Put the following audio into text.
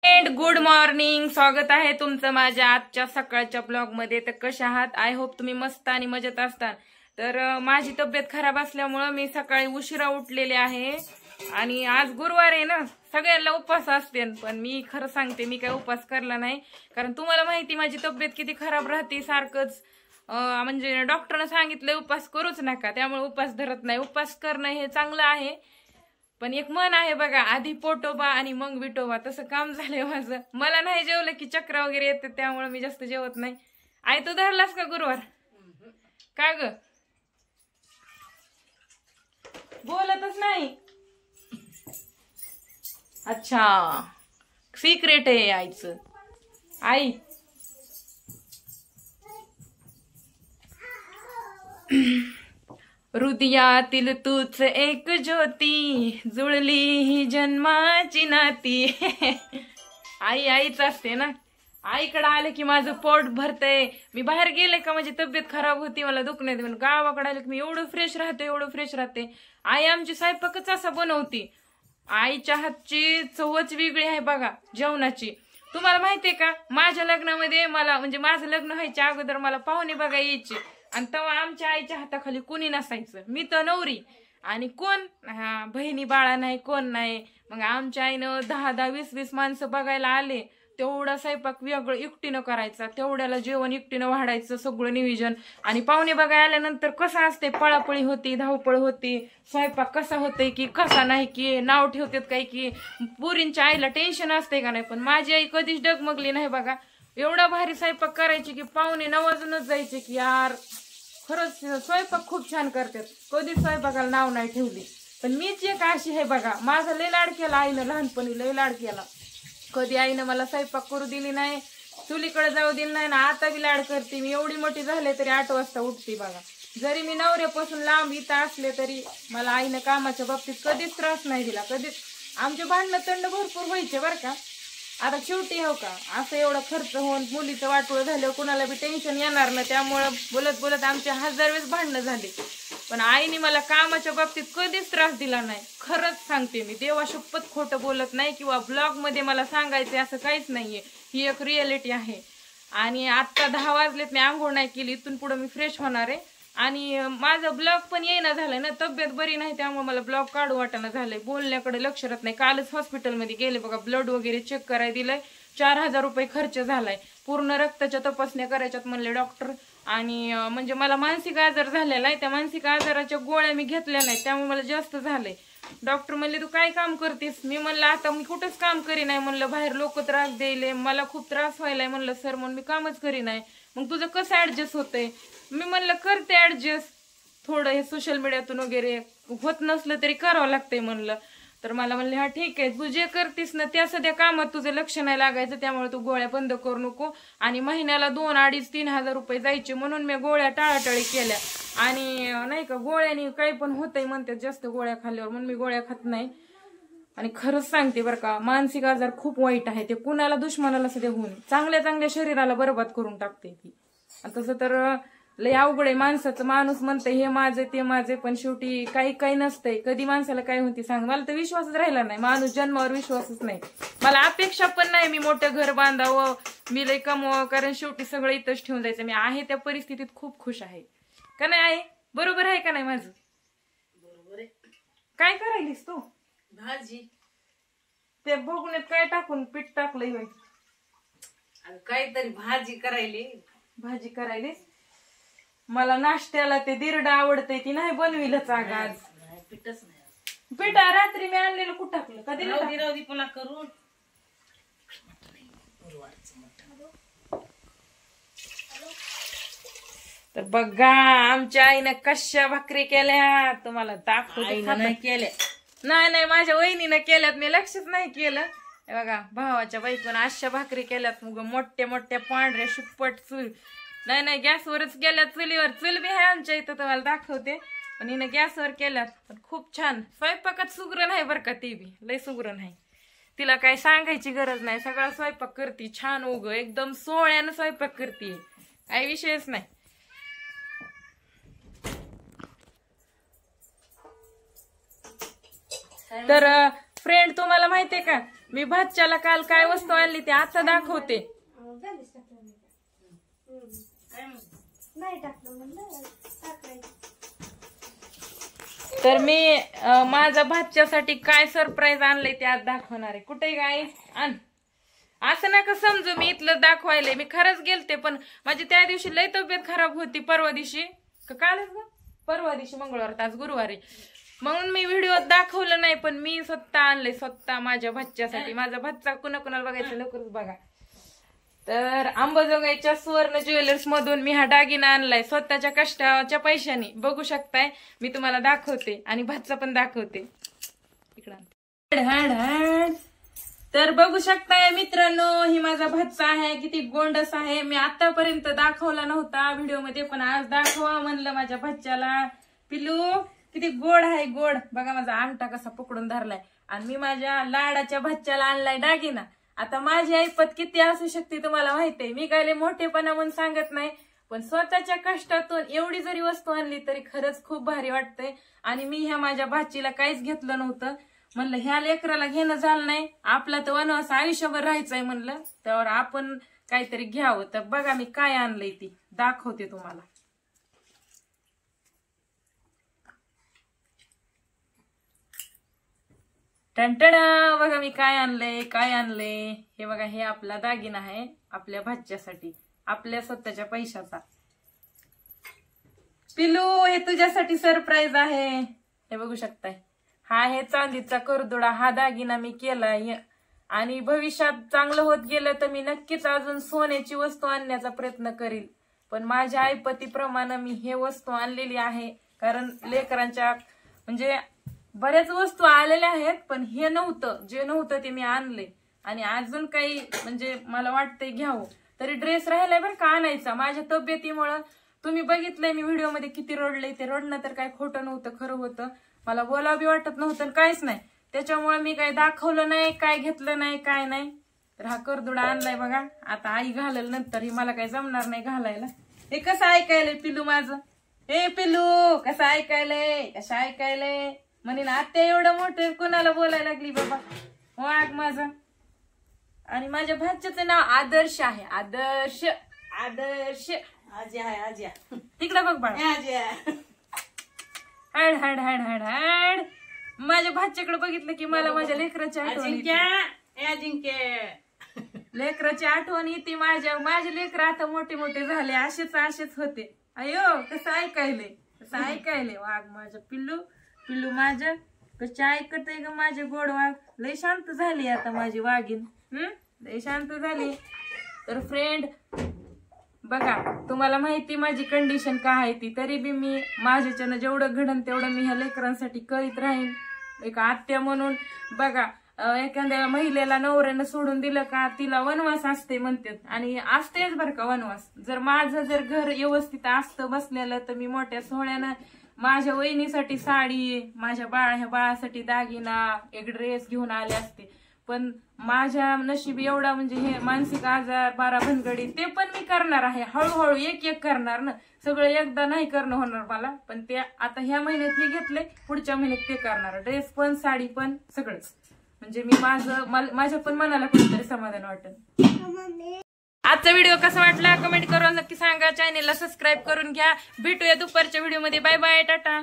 Friend good morning. स्वागत आहे तुमचं माझ्या आजच्या सकाळच्या ब्लॉग मध्ये. तर कशा आहात? आय होप तुम्ही मस्त आणि मजेत असता. तर माझी तब्येत खराब असल्यामुळं मी सकाळी उशिरा उठलेले आहे आणि आज गुरुवार आहे ना, सगळ्यांना उपवास असते, पण मी खरं सांगते मी काय उपवास करला नाही. कारण तुम्हाला माहिती माझी तब्येत किती खराब राहते सारखंच. म्हणजे डॉक्टरने सांगितलं उपवास करूच नका, त्यामुळे उपवास धरत नाही. उपवास करणं हे चांगलं आहे, पण एक मन आहे बघा, आधी पोटोबा आणि मग विटोबा, तसं काम झालंय माझं. मला नाही जेवलं की चक्र वगैरे येते, त्यामुळे मी जास्त जेवत नाही. आई तू धरलास का गुरुवार? का ग बोलतच नाही? अच्छा, सिक्रेट आहे आईचं. आई हृदयातील तूच एक ज्योती, जुळली ही जन्माची नाती. आई आईच असते ना. आईकडे आले की माझं पोट भरतंय. मी बाहेर गेले का माझी तब्येत खराब होती, मला दुखणं येते. गावाकडे आले की मी एवढं फ्रेश राहते. आई आमची स्वयंपाकच असा बनवती. आईच्या हातची चवच वेगळी आहे बघा जेवणाची. तुम्हाला माहितीये का, माझ्या लग्नामध्ये मला म्हणजे माझं लग्न व्हायच्या अगोदर मला पाहुणे बघा यायचे, आणि तेव्हा आमच्या आईच्या हाताखाली कोणी नसायचं. मी तर नवरी आणि कोण बहिणी बाळा नाही, कोण नाही. मग आमच्या आईनं 10-10, 20-20 माणसं बघायला आले, तेवढा स्वयंपाक वेगळं एकटीनं करायचा, तेवढ्याला जेवण एकटीनं वाढायचं सगळं नियोजन. आणि पाहुणे बघायला आल्यानंतर कसं असते, पळापळी होती, धावपळ होती, स्वयंपाक कसा होतंय की कसा नाही, की नाव ठेवतात काही की. पुरींच्या आईला टेन्शन असते का नाही, पण माझी आई कधीच डगमगली नाही बघा. एवढा भारी स्वयंपाक करायची की पाहुणे नवाजूनच जायचे की यार खरंच स्वयंपाक खूप छान करतात. कधीच स्वयंपाकाला नाव नाही ठेवली. पण मीच एक अशी आहे बघा, माझा लय लाड केला आईनं, लहानपणी लय लाड केला. कधी आईनं मला स्वयंपाक करू दिली नाही, चुलीकडे जाऊ दिली नाही ना. आता बी लाड करते. मी एवढी मोठी झाले तरी 8 वाजता उठते बघा. जरी मी नवऱ्यापासून लांब इथं असले तरी मला आईनं कामाच्या बाबतीत कधीच त्रास नाही दिला, कधीच. आमचे भांडणं तंड भरपूर व्हायचे बरं का. आता शेवटी हो का, असं एवढा खर्च होऊन मुलीचं वाटोळं झाल्यावर कुणाला बी टेन्शन येणार ना, त्यामुळं बोलत बोलत आमचे 1000 वेळेस भांडणं झाले. पण आईने मला कामाच्या बाबतीत कधीच त्रास दिला नाही. खरंच सांगते मी, देवा शपथ खोटं बोलत नाही, किंवा ब्लॉग मध्ये मला सांगायचं असं काहीच नाहीये. ही एक रियालिटी आहे. आणि आता 10 वाजलेत, मी आंघोळ नाही केली, इथून पुढे मी फ्रेश होणार आहे. आणि माझं ब्लॉग पण येईना झालंय ना, तब्येत बरी नाही, त्यामुळे मला ब्लॉग काढू वाटाणा झालंय. बोलण्याकडे लक्ष राहत नाही. कालच हॉस्पिटलमध्ये गेले बघा, ब्लड वगैरे चेक करायला दिलंय. 4000 रुपये खर्च झालाय. पूर्ण रक्ताच्या तपासण्या करायच्यात म्हणले डॉक्टर. आणि म्हणजे मला मानसिक आजार झालेला आहे, त्या मानसिक आजाराच्या गोळ्या मी घेतल्या नाही, त्यामुळे मला जास्त झालंय. डॉक्टर म्हणले तू काय काम करतेस? मी म्हणलं आता मी कुठंच काम करी नाही. म्हणलं बाहेर लोक त्रास द्यायले, मला खूप त्रास व्हायलाय म्हणलं सर, म्हणून मी कामच करी नाही. मग तुझं कसं ऍडजस्ट होतंय? मी म्हणलं करते ऍडजस्ट, थोडं हे सोशल मीडियातून वगैरे, होत नसलं तरी करावं लागतंय म्हणलं. तर मला म्हणले हा ठीक आहे, तू जे करतीस ना त्या सध्या कामात तुझं लक्ष नाही लागायचं, त्यामुळे तू गोळ्या बंद करू नको. आणि महिन्याला 2, 2.5, 3 रुपये जायचे, म्हणून मी गोळ्या टाळाटाळी केल्या. आणि नाही का गोळ्यानी काही पण होतंय म्हणतात जास्त गोळ्या खाल्ल्यावर, म्हणून मी गोळ्या खात नाही. आणि खरंच सांगते बरं का, मानसिक आजार खूप वाईट आहे. ते कुणाला दुश्मनाला सध्या होऊन चांगल्या चांगल्या शरीराला बरबाद करून टाकते ती. तसं तर लय अवघड आहे माणसाचं. माणूस म्हणतंय हे माझे ते माझे, पण शेवटी काही नसतंय. कधी माणसाला काय होती सांग? मला तर विश्वासच राहिला नाही. माणूस जन्मावर विश्वासच नाही. मला अपेक्षा पण नाही मी मोठं घर बांधावं, मी लय कमवावं, कारण शेवटी सगळं इथंच ठेवून जायचं. मी आहे त्या परिस्थितीत खूप खुश आहे का नाही आहे? बरोबर आहे का नाही माझं? बरोबर आहे. काय करायलीस तू? भाजी. ते बघून काय टाकून पीठ टाकलंय होय? काहीतरी भाजी करायली. भाजी करायलीस? मला नाश्त्याला ते दिरडा आवडतंय, ती नाही बनविलच आज. पीठच नाही. पीठ रात्री मी आणलेलं कुठं टाकलं? कधी राहू पुन्हा करून. तर बघा आमच्या आईनं कशा भाकरी केल्या, तुम्हाला दाखवते. नाही केल्या? नाही माझ्या वहिनीनं केल्यात, मी लक्षच नाही केलं. बघा भावाच्या बायकोनं अशा भाकरी केल्यात, मग मोठ्या मोठ्या पांढऱ्या शुप्पट. चूल नाही गॅसवरच केल्यात, चुलीवर. चूल बी आहे आमच्या इथं, तुम्हाला दाखवते. पण हिनं गॅसवर केल्यात, पण खूप छान. स्वयंपाकात सुगरण आहे बरं का, ती बी लय सुगरण आहे. तिला काय सांगायची गरज नाही, सगळा स्वयंपाक करते छान. उग एकदम सोहळ्यानं स्वयंपाक करते, काही विषयच नाही. तर फ्रेंड तुम्हाला माहितीये का, मी भाच्याला काल काय वस्तू आणली ते आता दाखवते. तर मी माझ्या भाच्यासाठी काय सरप्राईज आणलंय ते आज दाखवणार आहे. कुठे गाईस आण. असं नका समजू मी इथलं दाखवायलंय. मी खरंच गेलते पण माझी त्या दिवशी लय तब्येत खराब होती. परवा दिवशी कालच ना, परवा दिवशी मंगळवार, आज गुरुवारी, म्हणून मी व्हिडिओत दाखवलं नाही. पण मी स्वतः आणले, स्वतः माझ्या भाच्यासाठी. माझा भाचा कुणाला बघायचं लवकरच बघा. तर अंबाजोगाईच्या सुवर्ण ज्वेलर्स मधून मी हा दागिना आणलाय स्वतःच्या कष्टाच्या पैशाने. बघू शकताय, मी तुम्हाला दाखवते आणि भाचा पण दाखवते. इकडं तर बघू शकताय मित्रांनो, ही माझा भाचा आहे. किती गोंडस आहे. मी आतापर्यंत दाखवला नव्हता व्हिडिओ मध्ये, पण आज दाखवा म्हणलं माझ्या भाच्याला. पिलू किती गोड आहे, गोड. बघा माझा अंगठा कसा पकडून धरलाय. आणि मी माझ्या लाडाच्या भाच्याला आणलाय दागिना. आता माझी ऐपत किती असू शकते तुम्हाला माहितीये. मी काय मोठेपणा म्हणून सांगत नाही, पण स्वतःच्या कष्टातून एवढी जरी वस्तू आणली तरी खरंच खूप भारी वाटतंय. आणि मी ह्या माझ्या भाचीला काहीच घेतलं नव्हतं. म्हणलं ह्या लेकराला घेणं झालं नाही, आपला तर वनवास आयुष्यभर राहायचंय म्हणलं, त्यावर आपण काहीतरी घ्यावं. तर बघा मी काय आणलंय ती दाखवते तुम्हाला. टंटणा, बघा मी काय आणलंय. हे बघा, हे आपला दागिना आहे आपल्या भाच्यासाठी, आपल्या स्वतःच्या पैशाचा. पिलू हे तुझ्यासाठी सरप्राईज आहे. हे बघू शकताय, हा आहे चांदीचा करदुडा. हा दागिना मी केलाय आणि भविष्यात चांगलं होत गेलं तर मी नक्कीच अजून सोन्याची वस्तू आणण्याचा प्रयत्न करील. पण माझ्या ऐपतीप्रमाणे मी हे वस्तू आणलेली आहे, कारण लेकरांच्या म्हणजे बऱ्याच वस्तू आलेल्या आहेत, पण हे नव्हतं, जे नव्हतं ते मी आणले. आणि अजून काही म्हणजे मला वाटतंय घ्यावं. तरी ड्रेस राहिलाय बरं का आणायचा. माझ्या तब्येतीमुळं तुम्ही बघितलंय मी व्हिडिओ मध्ये किती रडले. ते रडणं तर काय खोटं नव्हतं, खरं होतं. मला बोलावं बी वाटत नव्हतं, काहीच नाही. त्याच्यामुळे मी काही दाखवलं नाही, काय घेतलं नाही, काय नाही. तर हा करदुडा आणलाय बघा. आता आई घालेल नंतर, ही मला काही जमणार नाही घालायला. हे कसं ऐकायलंय पिलू माझं. हे पिलू कसं ऐकायलंय म्हणेन आत्या एवढं मोठं कुणाला बोलायला लागली बाबा. वाघ माझा. आणि माझ्या भाच्याचं नाव आदर्श आहे. आदर्श आदर्श. आजी आहे, आजी. तिकडं बघ बाळा. आजी. हाड हाड हाड हाड हाड. माझ्या भाच्याकडे बघितलं की मला माझ्या लेकराची आठवण लेकराची आठवण येते. माझे लेकर आता मोठे मोठे झाले, असेच होते. अयो कसं ऐकायले वाघ माझं. पिल्लू माझं कशी ऐकत आहे ग माझे गोड वाघ. लय शांत झाली आता माझी वाघीन. लय शांत झाली. तर फ्रेंड बघा, तुम्हाला माहिती माझी कंडिशन काय आहे ती, तरी बी मी माझ्याच्यानं जेवढं घडन तेवढं मी ह्या लेकरांसाठी करीत राहीन. एक आत्या म्हणून बघा, एखाद्या महिलेला नवऱ्यानं सोडून दिलं का तिला वनवास असते म्हणतात. आणि असतेच बरं का वनवास. माझं जर घर व्यवस्थित असतं बसलेलं तर मी मोठ्या सोहळ्यानं माझ्या वहिनीसाठी साडी, माझ्या बाळासाठी दागिना, एक ड्रेस घेऊन आले असते. पण माझ्या नशीब एवढा म्हणजे हे मानसिक आजार, बारा भनगडी, ते पण मी करणार आहे. हळूहळू एक करणार ना, सगळं एकदा नाही करणं होणार मला. पण ते आता ह्या महिन्यात हे घेतले, पुढच्या महिन्यात ते करणार. ड्रेस पण, साडी पण, सगळंच. म्हणजे मी माझ्या पण मनाला कुठेतरी समाधान वाटेल. आजचा व्हिडिओ कसा वाटला कमेंट करून नक्की सांगा. चॅनेलला सबस्क्राईब करून घ्या. भेटूया दुपारच्या व्हिडिओ मध्ये. Bye bye, Tata.